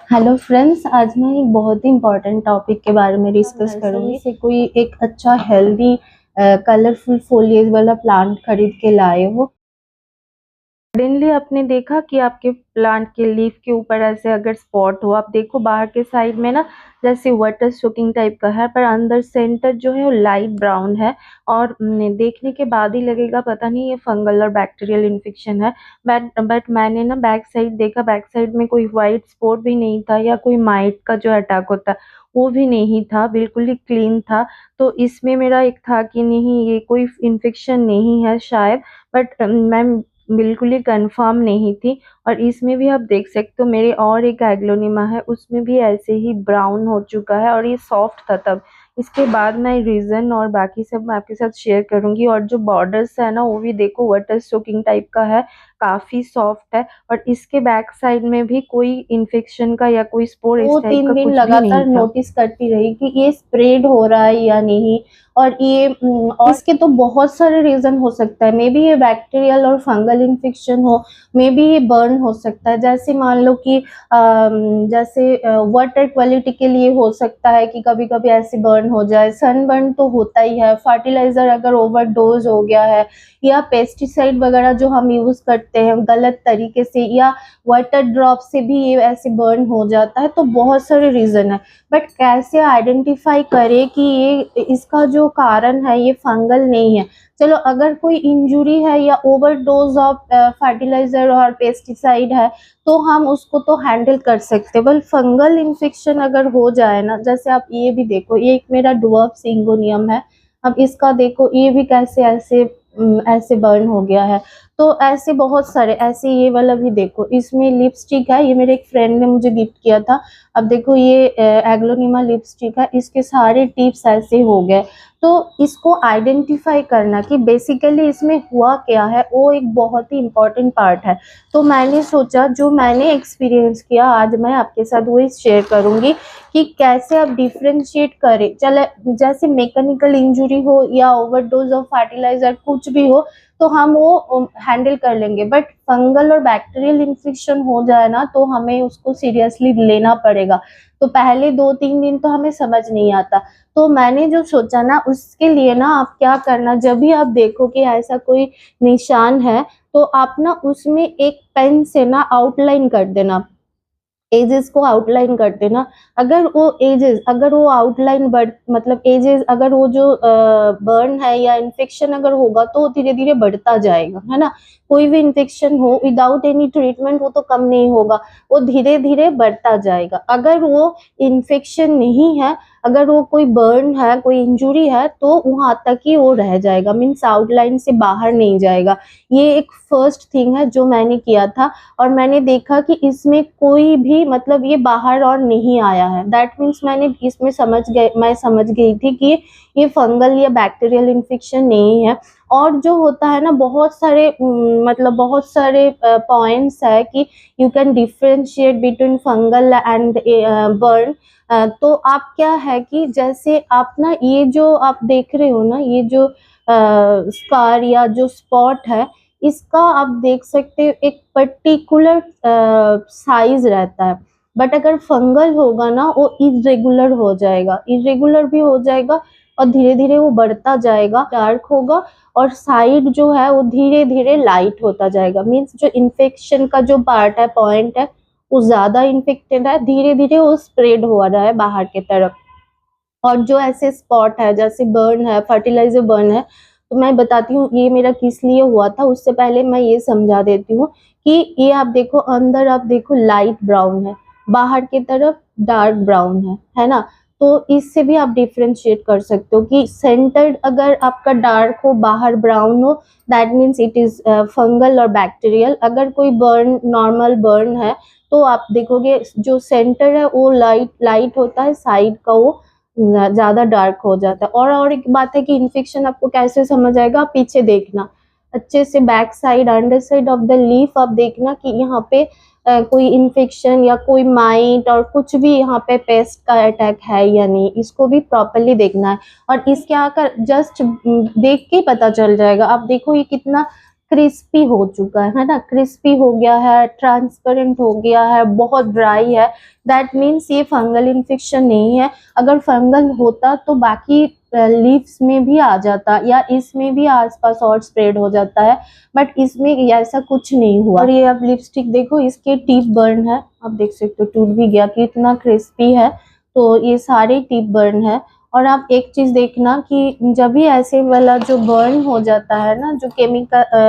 Hello friends, आज मैं एक बहुत ही इम्पोर्टेंट टॉपिक के बारे में डिस्कस करूंगी। से कोई एक अच्छा हेल्दी कलरफुल फोलिएज वाला प्लांट खरीद के लाए हो। सडनली आपने देखा कि आपके प्लांट के लीफ के ऊपर ऐसे अगर स्पॉट हो, आप देखो बाहर के साइड में ना जैसे वाटर सोकिंग टाइप का है, पर अंदर सेंटर जो है वो लाइट ब्राउन है। और देखने के बाद ही लगेगा पता नहीं ये फंगल और बैक्टीरियल इन्फेक्शन है। बट मैंने ना बैक साइड देखा, बैक साइड में कोई वाइट स्पॉट भी नहीं था या कोई माइट का जो अटैक होता है वो भी नहीं था, बिल्कुल ही क्लीन था। तो इसमें मेरा एक था कि नहीं ये कोई इन्फेक्शन नहीं है शायद, बट मैं बिल्कुल ही कंफर्म नहीं थी। और इसमें भी आप देख सकते हो मेरे और एक एग्लोनिमा है, उसमें भी ऐसे ही ब्राउन हो चुका है और ये सॉफ्ट था तब। इसके बाद मैं रीजन और बाकी सब मैं आपके साथ शेयर करूंगी। और जो बॉर्डर्स है ना वो भी देखो वाटर सोकिंग टाइप का है, काफी सॉफ्ट है। और इसके बैक साइड में भी कोई इन्फेक्शन का या कोई स्पोर इस दो टाइप तीन का दिन कुछ भी नहीं लगातार था। नोटिस करती रही कि ये स्प्रेड हो रहा है या नहीं। और ये और इसके तो बहुत सारे रीजन हो सकता है। मे बी ये बैक्टीरियल और फंगल इन्फेक्शन हो, मे बी ये बर्न हो सकता है। जैसे मान लो कि जैसे वाटर क्वालिटी के लिए हो सकता है कि कभी कभी ऐसे बर्न हो जाए। सनबर्न तो होता ही है। फर्टिलाइजर अगर ओवरडोज हो गया है, या पेस्टिसाइड वगैरह जो हम यूज करते हैं गलत तरीके से, या वाटर ड्रॉप से भी ये ऐसे बर्न हो जाता है। तो बहुत सारे रीजन है। बट कैसे आइडेंटिफाई करें कि ये इसका जो कारण है ये फंगल नहीं है। चलो, अगर कोई इंजुरी है या ओवरडोज ऑफ फर्टिलाइजर और पेस्टिसाइड है तो हम उसको तो हैंडल कर सकते हैं। बल फंगल इन्फेक्शन अगर हो जाए ना, जैसे आप ये भी देखो, ये एक मेरा डुवर्फ सिंगोनियम है। अब इसका देखो ये भी कैसे ऐसे ऐसे बर्न हो गया है। तो ऐसे बहुत सारे, ऐसे ये वाला भी देखो, इसमें लिपस्टिक है, ये मेरे एक फ्रेंड ने मुझे गिफ्ट किया था। अब देखो ये एग्लोनिमा लिपस्टिक है, इसके सारे टिप्स ऐसे हो गए। तो इसको आइडेंटिफाई करना कि बेसिकली इसमें हुआ क्या है वो एक बहुत ही इम्पोर्टेंट पार्ट है। तो मैंने सोचा जो मैंने एक्सपीरियंस किया आज मैं आपके साथ वही शेयर करूंगी कि कैसे आप डिफ्रेंशिएट करें। चले, जैसे मैकेनिकल इंजुरी हो या ओवरडोज ऑफ फर्टिलाइजर कुछ भी हो तो हम वो हैंडल कर लेंगे। बट फंगल और बैक्टीरियल इन्फेक्शन हो जाए ना तो हमें उसको सीरियसली लेना पड़ेगा। तो पहले 2-3 दिन तो हमें समझ नहीं आता। तो मैंने जो सोचा ना उसके लिए ना, आप क्या करना, जब भी आप देखो कि ऐसा कोई निशान है तो आप ना उसमें एक पेन से ना आउटलाइन कर देना, एजेस को आउटलाइन कर देना। अगर वो एजेस, अगर वो आउटलाइन बढ़, मतलब एजेस, अगर वो जो बर्न है या इन्फेक्शन अगर होगा तो धीरे धीरे बढ़ता जाएगा, है ना। कोई भी इन्फेक्शन हो विदाउट एनी ट्रीटमेंट वो तो कम नहीं होगा, वो धीरे धीरे बढ़ता जाएगा। अगर वो इन्फेक्शन नहीं है, अगर वो कोई बर्न है, कोई इंजुरी है, तो वहां तक ही वो रह जाएगा, मीन्स आउटलाइन से बाहर नहीं जाएगा। ये एक फर्स्ट थिंग है जो मैंने किया था। और मैंने देखा कि इसमें कोई भी, मतलब ये बाहर और नहीं आया है। दैट मीन्स मैंने इसमें मैं समझ गई थी कि ये फंगल या बैक्टीरियल इन्फेक्शन नहीं है। और जो होता है ना, बहुत सारे मतलब बहुत सारे पॉइंट्स है कि you can differentiate between fungal and burn. तो आप क्या है कि जैसे आप ना, ये जो आप देख रहे हो ना, ये जो स्कार या जो स्पॉट है, इसका आप देख सकते हो एक पर्टिकुलर साइज रहता है। बट अगर फंगल होगा ना वो इरेगुलर हो जाएगा, इरेगुलर भी हो जाएगा और धीरे धीरे वो बढ़ता जाएगा, डार्क होगा। और साइड जो है वो धीरे धीरे लाइट होता जाएगा। मीन्स जो इन्फेक्शन का जो पार्ट है, पॉइंट है, वो ज्यादा इन्फेक्टेड है, धीरे धीरे वो स्प्रेड हो रहा है बाहर की तरफ। और जो ऐसे स्पॉट है, जैसे बर्न है, फर्टिलाइजर बर्न है, तो मैं बताती हूँ ये मेरा किस लिए हुआ था। उससे पहले मैं ये समझा देती हूँ कि ये आप देखो, अंदर आप देखो लाइट ब्राउन है, बाहर की तरफ डार्क ब्राउन है ना। तो इससे भी आप डिफ्रेंशिएट कर सकते हो कि सेंटर्ड अगर आपका डार्क हो, बाहर ब्राउन हो, that means it is fungal और बैक्टीरियल। अगर कोई बर्न, नॉर्मल बर्न है, तो आप देखोगे जो सेंटर है वो लाइट लाइट होता है, साइड का वो ज्यादा डार्क हो जाता है। और एक बात है कि इन्फेक्शन आपको कैसे समझ आएगा, आप पीछे देखना अच्छे से, back side, under side of the leaf आप देखना कि यहाँ पे कोई इन्फेक्शन या कोई माइट और कुछ भी यहाँ पे पेस्ट का अटैक है या नहीं, इसको भी प्रॉपरली देखना है। और इसके आकर जस्ट देख के पता चल जाएगा। आप देखो ये कितना क्रिस्पी हो चुका है ना, क्रिस्पी हो गया है, ट्रांसपेरेंट हो गया है, बहुत ड्राई है, दैट मीन्स ये फंगल इन्फेक्शन नहीं है। अगर फंगल होता तो बाकी लीव्स में भी आ जाता या इसमें भी आसपास और स्प्रेड हो जाता है, बट इसमें ऐसा कुछ नहीं हुआ। और ये आप लिपस्टिक देखो, इसके टिप बर्न है, आप देख सकते हो टूट भी गया, कितना क्रिस्पी है। तो ये सारे टिप बर्न है। और आप एक चीज देखना कि जब भी ऐसे वाला जो बर्न हो जाता है ना, जो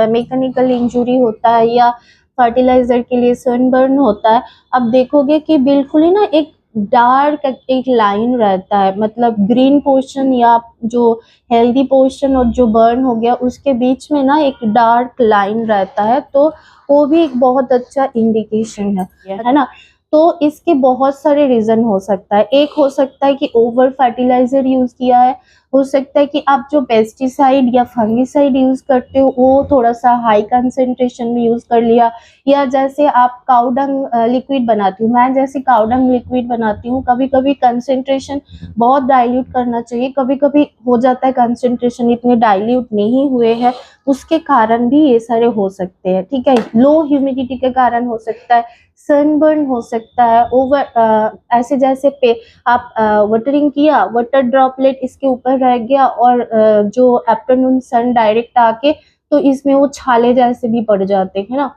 मैकेनिकल इंजुरी होता है या फर्टिलाइजर के लिए सन बर्न होता है, अब देखोगे कि बिल्कुल ही ना एक डार्क एक लाइन रहता है, मतलब ग्रीन पोर्शन या जो हेल्दी पोर्शन और जो बर्न हो गया उसके बीच में ना एक डार्क लाइन रहता है, तो वो भी एक बहुत अच्छा इंडिकेशन है ना। तो इसके बहुत सारे रीजन हो सकता है। एक हो सकता है कि ओवर फर्टिलाइजर यूज किया है, हो सकता है कि आप जो पेस्टिसाइड या फंगिसाइड यूज करते हो वो थोड़ा सा हाई कंसेंट्रेशन में यूज कर लिया, या जैसे आप काउडंग लिक्विड बनाती हूँ, मैं जैसे काउडंग लिक्विड बनाती हूँ, कभी कभी कंसेंट्रेशन बहुत डाइल्यूट करना चाहिए, कभी कभी हो जाता है कंसेंट्रेशन इतने डाइल्यूट नहीं हुए हैं, उसके कारण भी ये सारे हो सकते हैं। ठीक है, लो ह्यूमिडिटी के कारण हो सकता है, सनबर्न हो सकता है, ओवर ऐसे जैसे पे आप वाटरिंग किया, वाटर ड्रॉपलेट इसके ऊपर रह गया और जो आफ्टरनून सन डायरेक्ट आके तो इसमें वो छाले जैसे भी पड़ जाते हैं ना,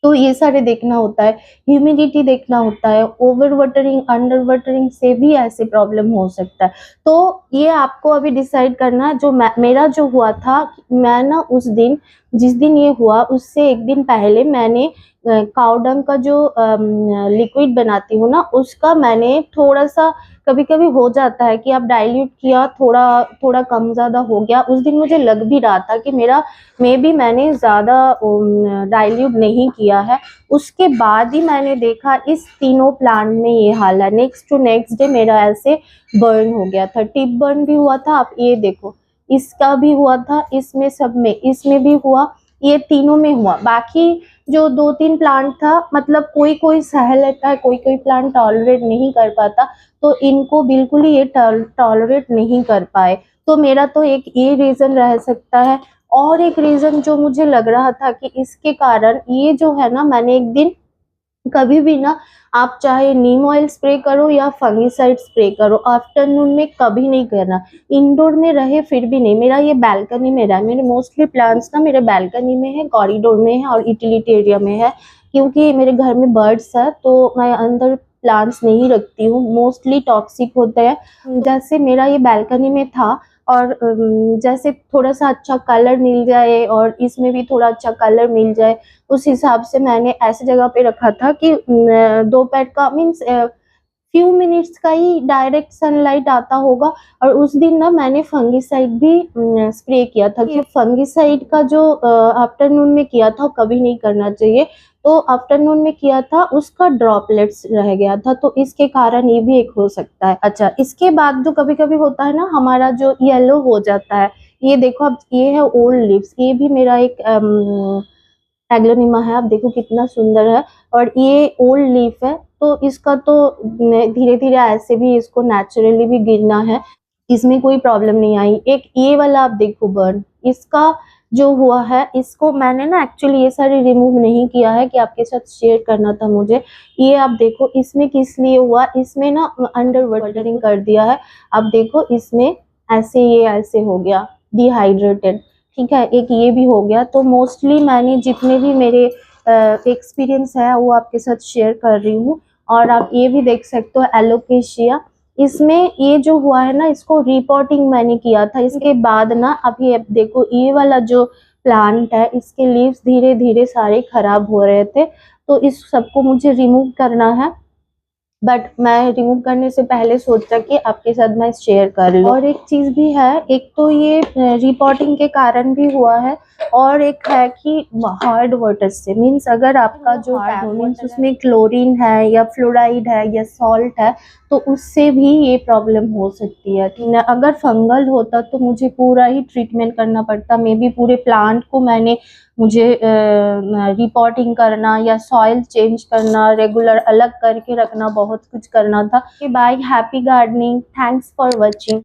तो ये सारे देखना होता है। ह्यूमिडिटी देखना होता है, ओवर वाटरिंग अंडर वाटरिंग से भी ऐसे प्रॉब्लम हो सकता है। तो ये आपको अभी डिसाइड करना है। जो मेरा जो हुआ था, मैं ना उस दिन जिस दिन ये हुआ उससे एक दिन पहले मैंने काउडंग का जो लिक्विड बनाती हूँ ना, उसका मैंने थोड़ा सा, कभी कभी हो जाता है कि आप डाइल्यूट किया, थोड़ा थोड़ा कम ज्यादा हो गया, उस दिन मुझे लग भी रहा था कि मेरा मैंने ज्यादा डाइल्यूट नहीं किया है। उसके बाद ही मैंने देखा इस तीनों प्लांट में ये हाल है। नेक्स्ट टू नेक्स्ट डे मेरा ऐसे बर्न हो गया था, टिप बर्न भी हुआ था, आप ये देखो, इसका भी हुआ था, इसमें सब में, इसमें भी हुआ, ये तीनों में हुआ। बाकी जो 2-3 प्लांट था, मतलब कोई कोई सह लेता है, कोई कोई प्लांट टॉलरेट नहीं कर पाता, तो इनको बिल्कुल ही ये टॉलरेट नहीं कर पाए। तो मेरा तो एक ये रीजन रह सकता है। और एक रीजन जो मुझे लग रहा था कि इसके कारण ये जो है ना, मैंने एक दिन, कभी भी ना आप चाहे नीम ऑयल स्प्रे करो या फंगिसाइड स्प्रे करो, आफ्टरनून में कभी नहीं करना। इंडोर में रहे फिर भी नहीं। मेरा ये बैल्कनी में रहा, मेरे मोस्टली प्लांट्स ना मेरे बैल्कनी में है, कॉरिडोर में है और यूटिलिटी एरिया में है, क्योंकि मेरे घर में बर्ड्स है तो मैं अंदर प्लांट्स नहीं रखती हूँ, मोस्टली टॉक्सिक होते हैं। जैसे मेरा ये बैल्कनी में था, और जैसे थोड़ा सा अच्छा कलर मिल जाए और इसमें भी थोड़ा अच्छा कलर मिल जाए, उस हिसाब से मैंने ऐसे जगह पे रखा था कि दोपहर का मीन्स फ्यू मिनट्स का ही डायरेक्ट सनलाइट आता होगा। और उस दिन ना मैंने फंगिसाइड भी स्प्रे किया था, कि फंगिसाइड का जो आफ्टरनून में किया था कभी नहीं करना चाहिए, तो आफ्टरनून में किया था, उसका ड्रॉपलेट्स रह गया था, तो इसके कारण ये भी एक हो सकता है। अच्छा, इसके बाद जो कभी कभी होता है ना, हमारा जो येलो हो जाता है, ये देखो अब, ये है ओल्ड लिव्स, ये भी मेरा एक एग्लोनिमा है, आप देखो कितना सुंदर है, और ये ओल्ड लीफ है, तो इसका तो धीरे धीरे ऐसे भी इसको नेचुरली भी गिरना है, इसमें कोई प्रॉब्लम नहीं आई। एक ये वाला आप देखो बर्न, इसका जो हुआ है, इसको मैंने ना एक्चुअली ये सारे रिमूव नहीं किया है, कि आपके साथ शेयर करना था मुझे। ये आप देखो, इसमें किस लिए हुआ, इसमें ना अंडर वाटरिंग कर दिया है, आप देखो इसमें ऐसे, ये ऐसे हो गया डिहाइड्रेटेड। ठीक है, एक ये भी हो गया। तो मोस्टली मैंने जितने भी मेरे एक्सपीरियंस है वो आपके साथ शेयर कर रही हूँ। और आप ये भी देख सकते हो एलोकेशिया, इसमें ये जो हुआ है ना, इसको रिपोर्टिंग मैंने किया था। इसके बाद ना अभी आप देखो, ये वाला जो प्लांट है, इसके लीव्स धीरे धीरे सारे खराब हो रहे थे, तो इस सबको मुझे रिमूव करना है, बट मैं रिमूव करने से पहले सोचा कि आपके साथ मैं शेयर कर लूं। और एक चीज भी है, एक तो ये रिपोर्टिंग के कारण भी हुआ है, और एक है कि हार्ड वाटर से, मीन्स अगर आपका जो मीन्स उसमें क्लोरीन है या फ्लोराइड है या सॉल्ट है, तो उससे भी ये प्रॉब्लम हो सकती है। अगर फंगल होता तो मुझे पूरा ही ट्रीटमेंट करना पड़ता, मे बी पूरे प्लांट को मुझे रिपोर्टिंग करना या सॉइल चेंज करना, रेगुलर अलग करके रखना, बहुत कुछ करना था। Bye, happy gardening, thanks for watching.